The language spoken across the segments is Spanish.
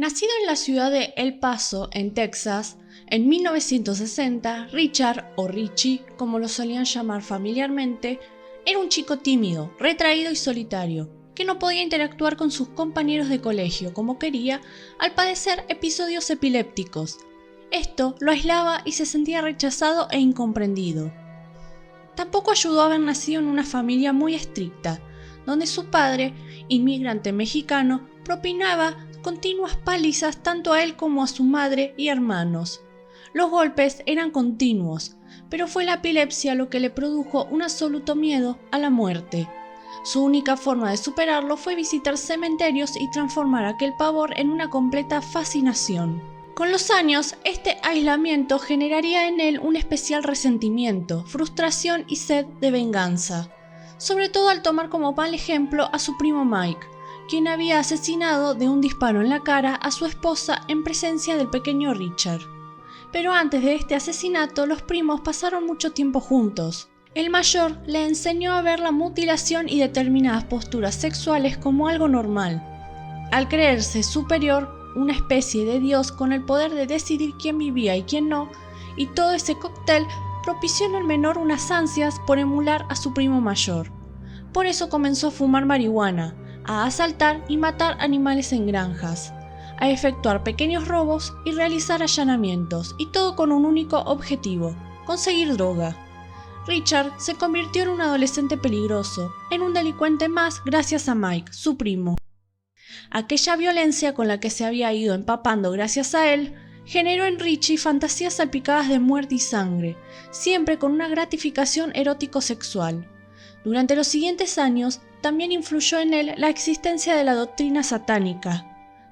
Nacido en la ciudad de El Paso, en Texas, en 1960, Richard, o Richie, como lo solían llamar familiarmente, era un chico tímido, retraído y solitario, que no podía interactuar con sus compañeros de colegio como quería al padecer episodios epilépticos. Esto lo aislaba y se sentía rechazado e incomprendido. Tampoco ayudó a haber nacido en una familia muy estricta, donde su padre, inmigrante mexicano, propinaba continuas palizas tanto a él como a su madre y hermanos. Los golpes eran continuos, pero fue la epilepsia lo que le produjo un absoluto miedo a la muerte. Su única forma de superarlo fue visitar cementerios y transformar aquel pavor en una completa fascinación. Con los años, este aislamiento generaría en él un especial resentimiento, frustración y sed de venganza, sobre todo al tomar como mal ejemplo a su primo Mike, quien había asesinado de un disparo en la cara a su esposa en presencia del pequeño Richard. Pero antes de este asesinato, los primos pasaron mucho tiempo juntos. El mayor le enseñó a ver la mutilación y determinadas posturas sexuales como algo normal. Al creerse superior, una especie de dios con el poder de decidir quién vivía y quién no, y todo ese cóctel propició en el menor unas ansias por emular a su primo mayor. Por eso comenzó a fumar marihuana, a asaltar y matar animales en granjas, a efectuar pequeños robos y realizar allanamientos, y todo con un único objetivo: conseguir droga. Richard se convirtió en un adolescente peligroso, en un delincuente más gracias a Mike, su primo. Aquella violencia con la que se había ido empapando gracias a él generó en Richie fantasías salpicadas de muerte y sangre, siempre con una gratificación erótico-sexual. Durante los siguientes años también influyó en él la existencia de la doctrina satánica.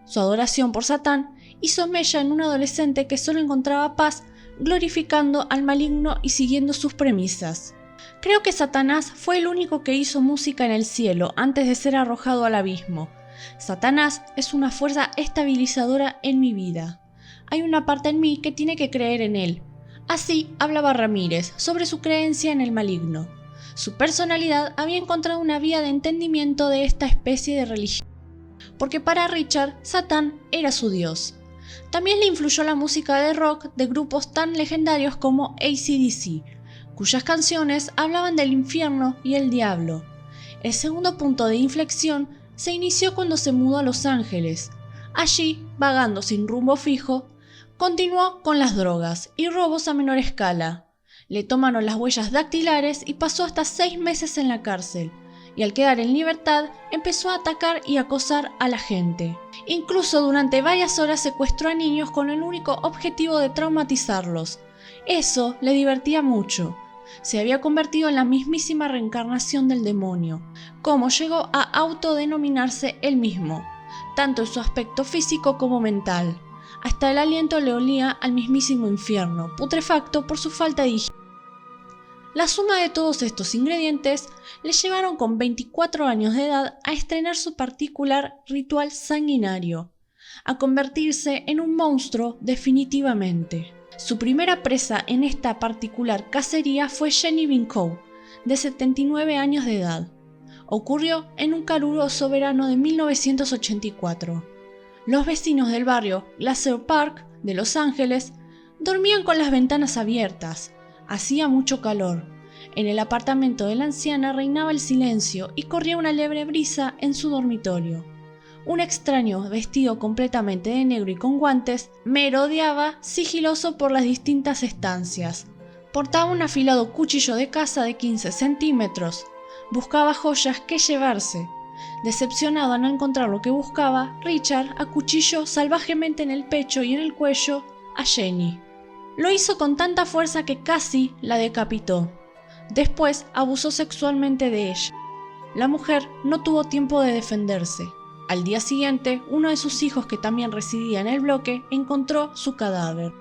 Su adoración por Satán hizo mella en un adolescente que solo encontraba paz glorificando al maligno y siguiendo sus premisas. Creo que Satanás fue el único que hizo música en el cielo antes de ser arrojado al abismo. Satanás es una fuerza estabilizadora en mi vida. Hay una parte en mí que tiene que creer en él. Así hablaba Ramírez sobre su creencia en el maligno. Su personalidad había encontrado una vía de entendimiento de esta especie de religión, porque para Richard, Satán era su dios. También le influyó la música de rock de grupos tan legendarios como AC/DC, cuyas canciones hablaban del infierno y el diablo. El segundo punto de inflexión se inició cuando se mudó a Los Ángeles. Allí, vagando sin rumbo fijo, continuó con las drogas y robos a menor escala. Le tomaron las huellas dactilares y pasó hasta 6 meses en la cárcel, y al quedar en libertad empezó a atacar y acosar a la gente. Incluso durante varias horas secuestró a niños con el único objetivo de traumatizarlos. Eso le divertía mucho. Se había convertido en la mismísima reencarnación del demonio, como llegó a autodenominarse él mismo, tanto en su aspecto físico como mental. Hasta el aliento le olía al mismísimo infierno, putrefacto por su falta de higiene. La suma de todos estos ingredientes le llevaron con 24 años de edad a estrenar su particular ritual sanguinario, a convertirse en un monstruo definitivamente. Su primera presa en esta particular cacería fue Jenny Vincoe, de 79 años de edad. Ocurrió en un caluroso verano de 1984. Los vecinos del barrio Glacier Park de Los Ángeles dormían con las ventanas abiertas. Hacía mucho calor. En el apartamento de la anciana reinaba el silencio y corría una leve brisa en su dormitorio. Un extraño, vestido completamente de negro y con guantes, merodeaba sigiloso por las distintas estancias. Portaba un afilado cuchillo de caza de 15 centímetros. Buscaba joyas que llevarse. Decepcionado al no encontrar lo que buscaba, Richard acuchilló salvajemente en el pecho y en el cuello a Jenny. Lo hizo con tanta fuerza que casi la decapitó. Después abusó sexualmente de ella. La mujer no tuvo tiempo de defenderse. Al día siguiente, uno de sus hijos, que también residía en el bloque, encontró su cadáver.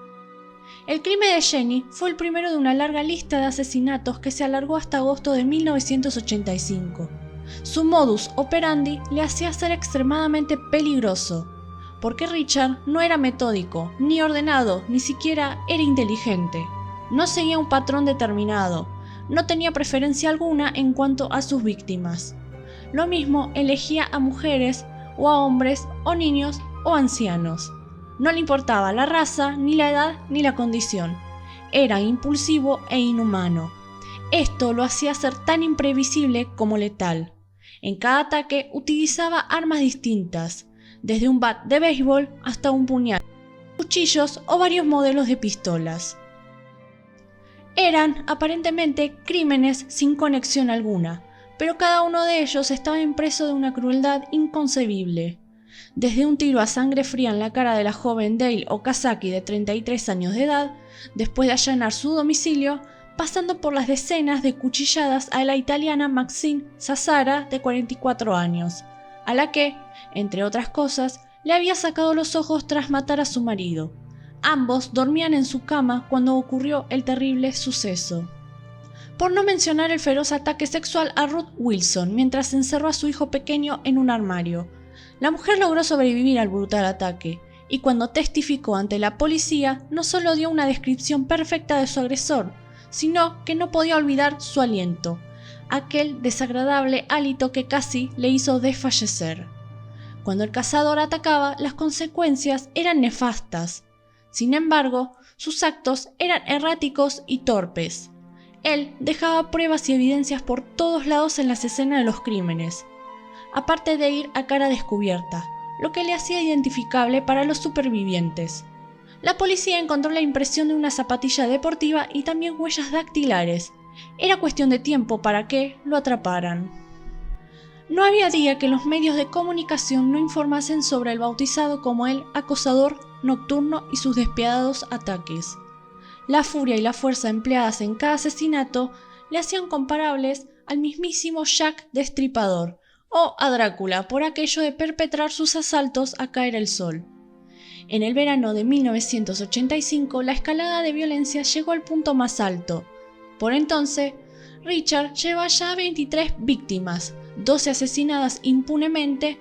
El crimen de Jenny fue el primero de una larga lista de asesinatos que se alargó hasta agosto de 1985. Su modus operandi le hacía ser extremadamente peligroso, porque Richard no era metódico, ni ordenado, ni siquiera era inteligente. No seguía un patrón determinado, no tenía preferencia alguna en cuanto a sus víctimas. Lo mismo elegía a mujeres o a hombres o niños o ancianos. No le importaba la raza, ni la edad, ni la condición. Era impulsivo e inhumano. Esto lo hacía ser tan imprevisible como letal. En cada ataque utilizaba armas distintas, desde un bat de béisbol hasta un puñal, cuchillos o varios modelos de pistolas. Eran, aparentemente, crímenes sin conexión alguna, pero cada uno de ellos estaba impreso de una crueldad inconcebible. Desde un tiro a sangre fría en la cara de la joven Dale Okazaki de 33 años de edad, después de allanar su domicilio, pasando por las decenas de cuchilladas a la italiana Maxine Sassara de 44 años, a la que, entre otras cosas, le había sacado los ojos tras matar a su marido. Ambos dormían en su cama cuando ocurrió el terrible suceso. Por no mencionar el feroz ataque sexual a Ruth Wilson mientras encerró a su hijo pequeño en un armario. La mujer logró sobrevivir al brutal ataque, y cuando testificó ante la policía no solo dio una descripción perfecta de su agresor, sino que no podía olvidar su aliento, aquel desagradable hálito que casi le hizo desfallecer. Cuando el cazador atacaba, las consecuencias eran nefastas. Sin embargo, sus actos eran erráticos y torpes. Él dejaba pruebas y evidencias por todos lados en las escenas de los crímenes, aparte de ir a cara descubierta, lo que le hacía identificable para los supervivientes. La policía encontró la impresión de una zapatilla deportiva y también huellas dactilares. Era cuestión de tiempo para que lo atraparan. No había día que los medios de comunicación no informasen sobre el bautizado como el acosador nocturno y sus despiadados ataques. La furia y la fuerza empleadas en cada asesinato le hacían comparables al mismísimo Jack Destripador o a Drácula por aquello de perpetrar sus asaltos a caer el sol. En el verano de 1985, la escalada de violencia llegó al punto más alto. Por entonces, Richard lleva ya 23 víctimas, 12 asesinadas impunemente,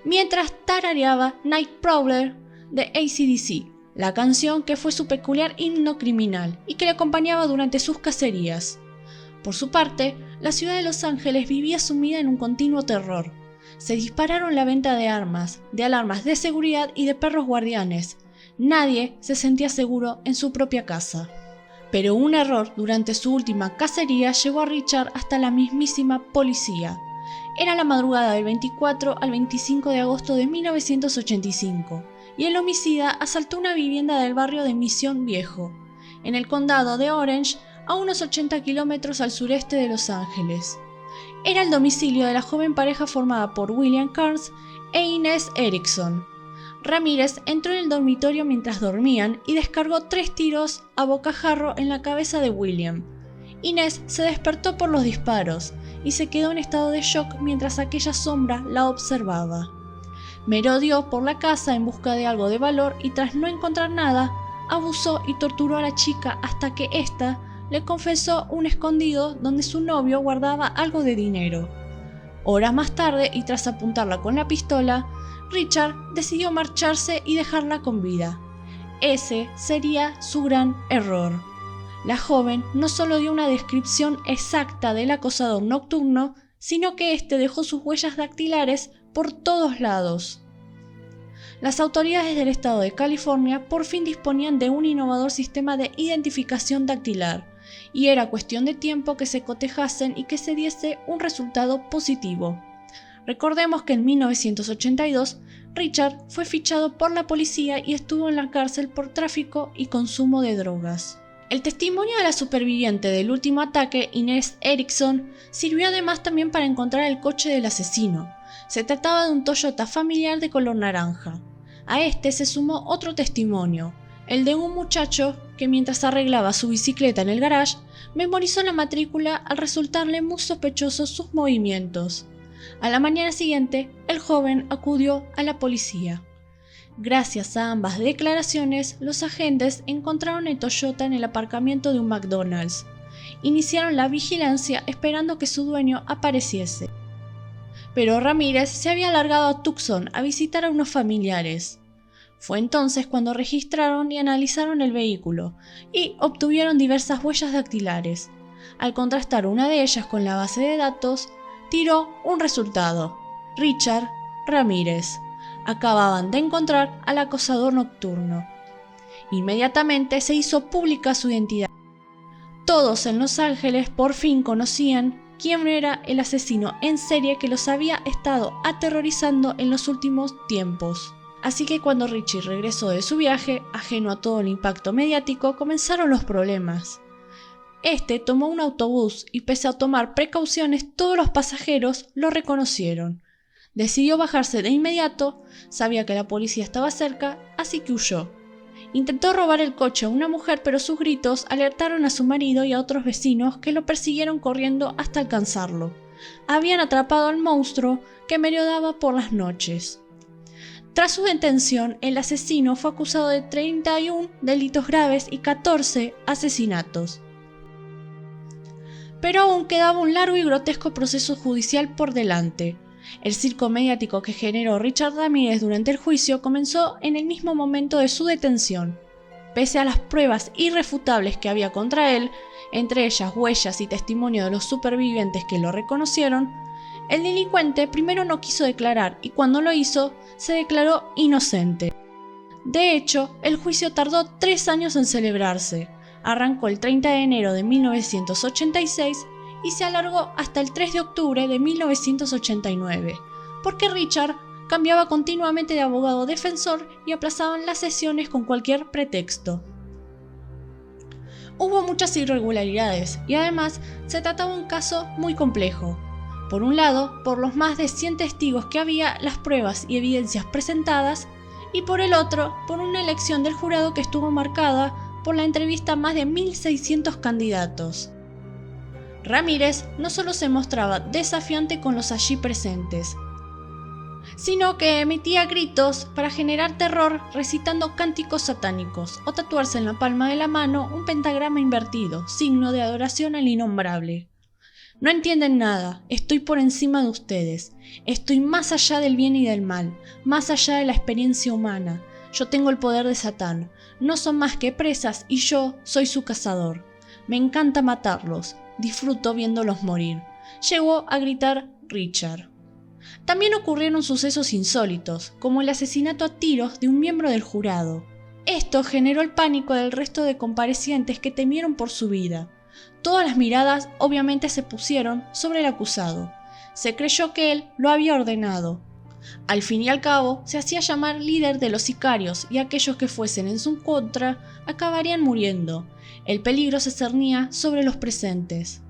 mientras tarareaba Nightcrawler de AC/DC, la canción que fue su peculiar himno criminal y que le acompañaba durante sus cacerías. Por su parte, la ciudad de Los Ángeles vivía sumida en un continuo terror. Se dispararon la venta de armas, de alarmas de seguridad y de perros guardianes. Nadie se sentía seguro en su propia casa. Pero un error durante su última cacería llevó a Richard hasta la mismísima policía. Era la madrugada del 24 al 25 de agosto de 1985, y el homicida asaltó una vivienda del barrio de Mission Viejo, en el condado de Orange, a unos 80 kilómetros al sureste de Los Ángeles. Era el domicilio de la joven pareja formada por William Carnes e Inez Erickson. Ramírez entró en el dormitorio mientras dormían y descargó 3 tiros a bocajarro en la cabeza de William. Inés se despertó por los disparos y se quedó en estado de shock mientras aquella sombra la observaba. Merodeó por la casa en busca de algo de valor y tras no encontrar nada, abusó y torturó a la chica hasta que ésta le confesó un escondido donde su novio guardaba algo de dinero. Horas más tarde, y tras apuntarla con la pistola, Richard decidió marcharse y dejarla con vida. Ese sería su gran error. La joven no solo dio una descripción exacta del acosador nocturno, sino que éste dejó sus huellas dactilares por todos lados. Las autoridades del estado de California por fin disponían de un innovador sistema de identificación dactilar, y era cuestión de tiempo que se cotejasen y que se diese un resultado positivo. Recordemos que en 1982 Richard fue fichado por la policía y estuvo en la cárcel por tráfico y consumo de drogas. El testimonio de la superviviente del último ataque, Inez Erickson, sirvió además también para encontrar el coche del asesino. Se trataba de un Toyota familiar de color naranja. A este se sumó otro testimonio, el de un muchacho que mientras arreglaba su bicicleta en el garage, memorizó la matrícula al resultarle muy sospechosos sus movimientos. A la mañana siguiente, el joven acudió a la policía. Gracias a ambas declaraciones, los agentes encontraron el Toyota en el aparcamiento de un McDonald's. Iniciaron la vigilancia esperando que su dueño apareciese. Pero Ramírez se había largado a Tucson a visitar a unos familiares. Fue entonces cuando registraron y analizaron el vehículo y obtuvieron diversas huellas dactilares. Al contrastar una de ellas con la base de datos, tiró un resultado: Richard Ramírez. Acababan de encontrar al acosador nocturno. Inmediatamente se hizo pública su identidad. Todos en Los Ángeles por fin conocían quién era el asesino en serie que los había estado aterrorizando en los últimos tiempos. Así que cuando Richie regresó de su viaje, ajeno a todo el impacto mediático, comenzaron los problemas. Este tomó un autobús y pese a tomar precauciones, todos los pasajeros lo reconocieron. Decidió bajarse de inmediato, sabía que la policía estaba cerca, así que huyó. Intentó robar el coche a una mujer, pero sus gritos alertaron a su marido y a otros vecinos que lo persiguieron corriendo hasta alcanzarlo. Habían atrapado al monstruo que merodeaba por las noches. Tras su detención, el asesino fue acusado de 31 delitos graves y 14 asesinatos. Pero aún quedaba un largo y grotesco proceso judicial por delante. El circo mediático que generó Richard Ramírez durante el juicio comenzó en el mismo momento de su detención. Pese a las pruebas irrefutables que había contra él, entre ellas huellas y testimonio de los supervivientes que lo reconocieron, el delincuente primero no quiso declarar y cuando lo hizo, se declaró inocente. De hecho, el juicio tardó 3 años en celebrarse. Arrancó el 30 de enero de 1986 y se alargó hasta el 3 de octubre de 1989, porque Richard cambiaba continuamente de abogado defensor y aplazaban las sesiones con cualquier pretexto. Hubo muchas irregularidades y además se trataba de un caso muy complejo. Por un lado, por los más de 100 testigos que había, las pruebas y evidencias presentadas, y por el otro, por una elección del jurado que estuvo marcada por la entrevista a más de 1.600 candidatos. Ramírez no solo se mostraba desafiante con los allí presentes, sino que emitía gritos para generar terror recitando cánticos satánicos o tatuarse en la palma de la mano un pentagrama invertido, signo de adoración al innombrable. No entienden nada, estoy por encima de ustedes, estoy más allá del bien y del mal, más allá de la experiencia humana, yo tengo el poder de Satán, no son más que presas y yo soy su cazador. Me encanta matarlos, disfruto viéndolos morir, llegó a gritar Richard. También ocurrieron sucesos insólitos, como el asesinato a tiros de un miembro del jurado. Esto generó el pánico del resto de comparecientes que temieron por su vida. Todas las miradas obviamente se pusieron sobre el acusado. Se creyó que él lo había ordenado. Al fin y al cabo, se hacía llamar líder de los sicarios y aquellos que fuesen en su contra acabarían muriendo. El peligro se cernía sobre los presentes.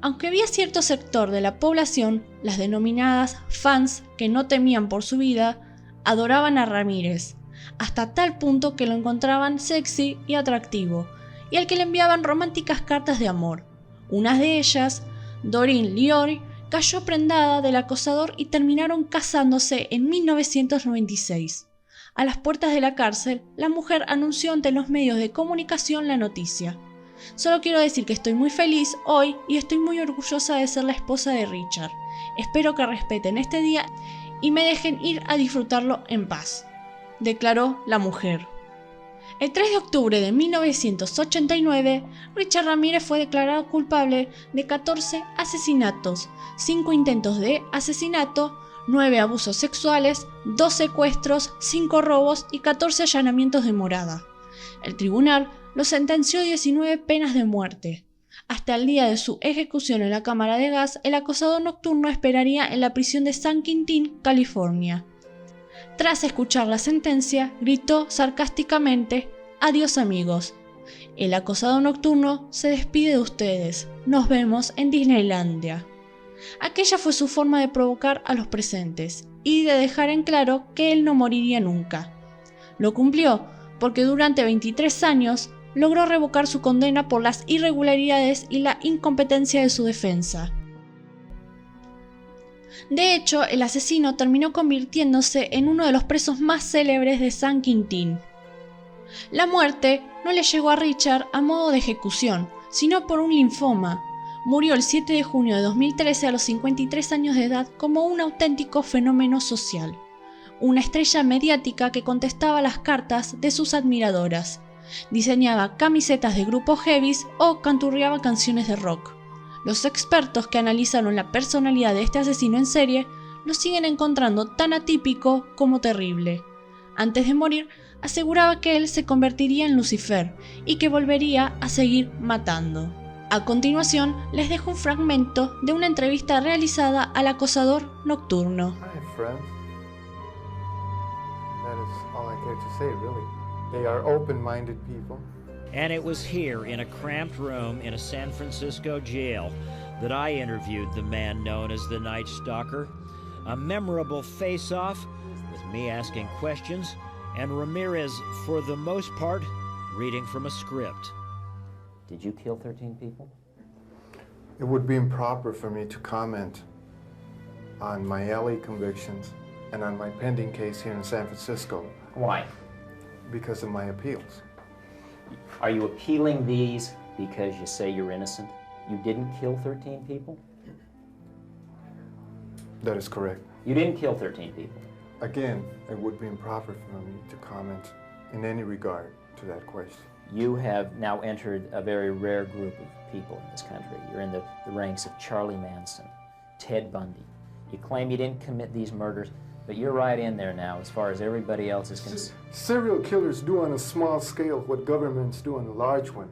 Aunque había cierto sector de la población, las denominadas fans que no temían por su vida, adoraban a Ramírez, hasta tal punto que lo encontraban sexy y atractivo, y al que le enviaban románticas cartas de amor. Una de ellas, Doreen Liory, cayó prendada del acosador y terminaron casándose en 1996. A las puertas de la cárcel, la mujer anunció ante los medios de comunicación la noticia. Solo quiero decir que estoy muy feliz hoy y estoy muy orgullosa de ser la esposa de Richard. Espero que respeten este día y me dejen ir a disfrutarlo en paz, declaró la mujer. El 3 de octubre de 1989, Richard Ramírez fue declarado culpable de 14 asesinatos, 5 intentos de asesinato, 9 abusos sexuales, 2 secuestros, 5 robos y 14 allanamientos de morada. El tribunal lo sentenció a 19 penas de muerte. Hasta el día de su ejecución en la cámara de gas, el acosador nocturno esperaría en la prisión de San Quintín, California. Tras escuchar la sentencia, gritó sarcásticamente: «Adiós amigos. El acosador nocturno se despide de ustedes. Nos vemos en Disneylandia». Aquella fue su forma de provocar a los presentes y de dejar en claro que él no moriría nunca. Lo cumplió porque durante 23 años logró revocar su condena por las irregularidades y la incompetencia de su defensa. De hecho, el asesino terminó convirtiéndose en uno de los presos más célebres de San Quintín. La muerte no le llegó a Richard a modo de ejecución, sino por un linfoma. Murió el 7 de junio de 2013 a los 53 años de edad como un auténtico fenómeno social. Una estrella mediática que contestaba las cartas de sus admiradoras, diseñaba camisetas de grupos heavies o canturreaba canciones de rock. Los expertos que analizaron la personalidad de este asesino en serie lo siguen encontrando tan atípico como terrible. Antes de morir, aseguraba que él se convertiría en Lucifer y que volvería a seguir matando. A continuación, les dejo un fragmento de una entrevista realizada al acosador nocturno. Hi, friends. That is all I care to say, really. They are open-minded people. And it was here, in a cramped room in a San Francisco jail, that I interviewed the man known as the Night Stalker. A memorable face-off, with me asking questions, and Ramirez, for the most part, reading from a script. Did you kill 13 people? It would be improper for me to comment on my LA convictions and on my pending case here in San Francisco Why? because of my appeals. Are you appealing these because you say you're innocent? You didn't kill 13 people? That is correct. You didn't kill 13 people. Again, it would be improper for me to comment in any regard to that question. You have now entered a very rare group of people in this country. You're in the ranks of Charlie Manson, Ted Bundy. You claim you didn't commit these murders, but you're right in there now as far as everybody else is concerned. Serial killers do on a small scale what governments do on a large one.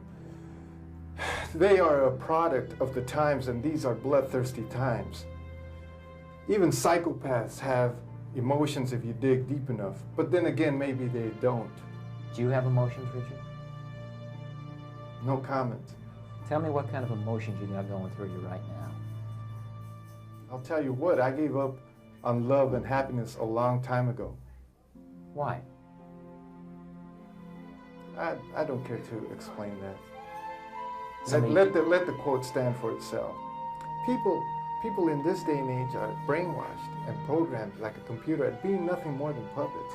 They are a product of the times, and these are bloodthirsty times. Even psychopaths have emotions if you dig deep enough, but then again, maybe they don't. Do you have emotions, Richard? No comment. Tell me what kind of emotions you got going through you right now. I'll tell you what, I gave up on love and happiness a long time ago. Why? I don't care to explain that. Somebody- Let the quote stand for itself. People in this day and age are brainwashed and programmed like a computer at being nothing more than puppets.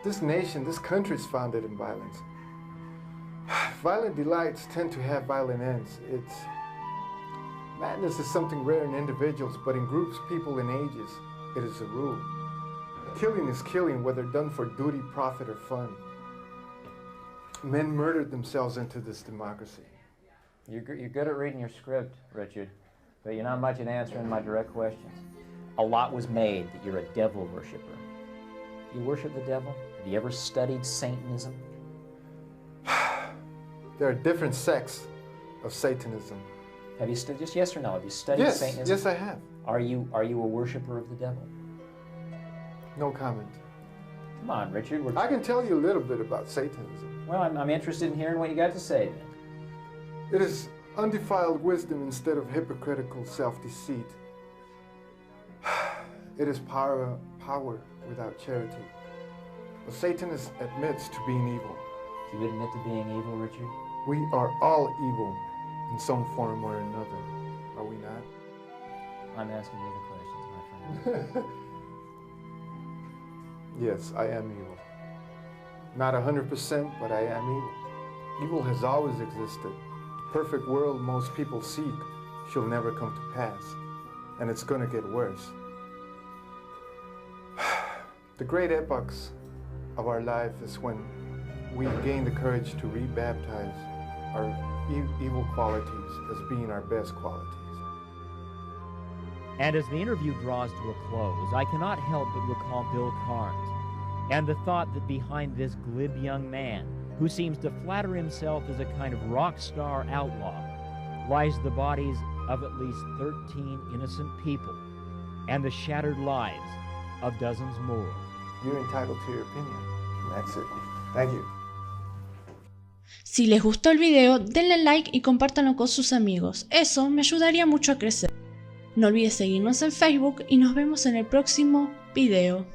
This nation, this country is founded in violence. Violent delights tend to have violent ends. Madness is something rare in individuals, but in groups, people, and ages, it is a rule. Killing is killing, whether done for duty, profit, or fun. Men murdered themselves into this democracy. You're good at reading your script, Richard, but you're not much at answering my direct questions. A lot was made that you're a devil worshiper. You worship the devil? Have you ever studied Satanism? There are different sects of Satanism. Have you studied, just yes or no, have you studied Yes, Satanism? yes I have. Are you a worshiper of the devil? No comment. Come on, Richard. I can tell you a little bit about Satanism. Well, I'm interested in hearing what you got to say then. It is undefiled wisdom instead of hypocritical self-deceit. It is power without charity. A Satanist admits to being evil. Do you admit to being evil, Richard? We are all evil in some form or another, are we not? I'm asking you the questions, my friend. Yes, I am evil. Not 100%, but I am evil. Evil has always existed. The perfect world most people seek shall never come to pass, and it's going to get worse. The great epochs of our life is when we gain the courage to rebaptize our evil qualities as being our best qualities. And as the interview draws to a close, I cannot help but recall Bill Carnes and the thought that behind this glib young man, who seems to flatter himself as a kind of rock star outlaw, lies the bodies of at least 13 innocent people and the shattered lives of dozens more. You're entitled to your opinion. And that's it. Thank you. Si les gustó el video, denle like y compártanlo con sus amigos. Eso me ayudaría mucho a crecer. No olvides seguirnos en Facebook y nos vemos en el próximo video.